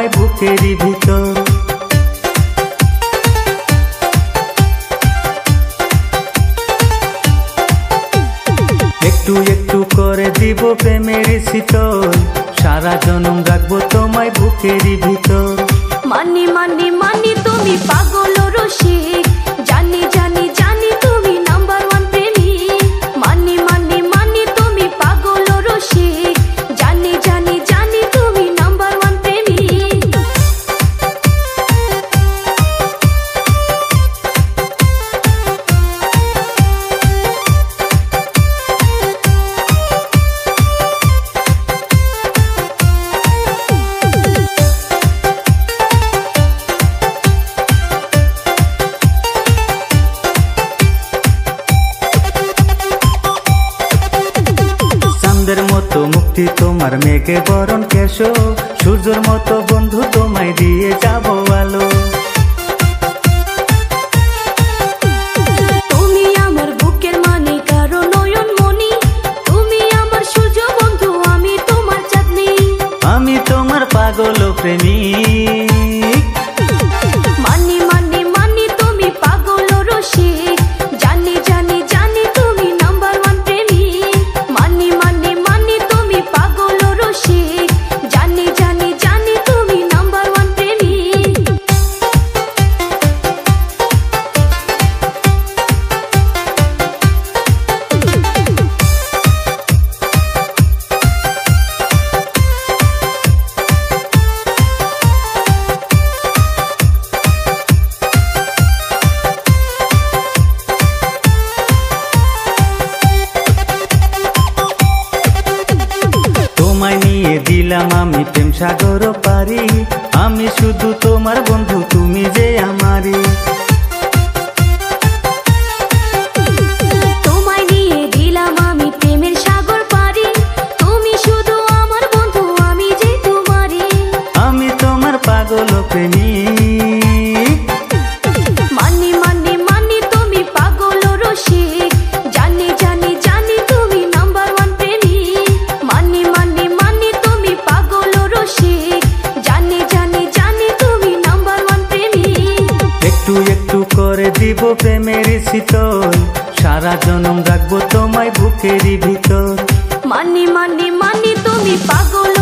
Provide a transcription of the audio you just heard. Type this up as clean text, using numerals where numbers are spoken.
তোমায় বুকেরই ভিতর। একটু একটু করে দিব প্রেমের শীতল, সারা জনম রাখবো তোমায় বুকেরই ভিতর। মানি মানি মানি তুমি পাগল রসিক, জানি জানি জানি তুমি নাম্বার ওয়ান প্রেমিক। মানি মানি মানি তুমি পাগল রসিক, জানি জানি জানি তুমি নাম্বার ওয়ান প্রেমিক। চাঁদের মতো মুক্তি তোমার মেঘে বরণ কেশো, সূর্যের মতো বন্ধু তোমায় দিয়ে যাবো আলো। তুমি আমার বুকের মানে কারো নয়ন মনি, তুমি আমার সূর্য বন্ধু, আমি তোমার চাঁদনি। আমি তোমার পাগল প্রেমিক। মানি মানি মানি তুমি পাগল রসিক, জানি জানি জানি তুমি নাম্বার ওয়ান প্রেমিক। মানি মানি মানি তুমি পাগল রসিক, জানি জানি জানি তুমি নাম্বার ওয়ান প্রেমিক। তোমায় নিয়ে দিলাম আমি প্রেম সাগর পারি, আমি শুধু তোমার বন্ধু, তুমি যে আমারই। তোমায় নিয়ে দিলাম আমি প্রেমের সাগর পারি, তুমি শুধু আমার বন্ধু, আমি যে তোমারই। আমি তোমার পাগল প্রেমিক। মানি মানি মানি তুমি পাগল রসিক, জানি জানি জানি তুমি নাম্বার ওয়ান প্রেমিক। মানি মানি মানি তুমি পাগল রসিক, জানি জানি জানি তুমি নাম্বার ওয়ান প্রেমিক। একটু একটু করে দিব প্রেমের শীতল, সারা জনম রাখবো তোমায় বুকেরই ভিতর। মানি মানি মানি তুমি পাগল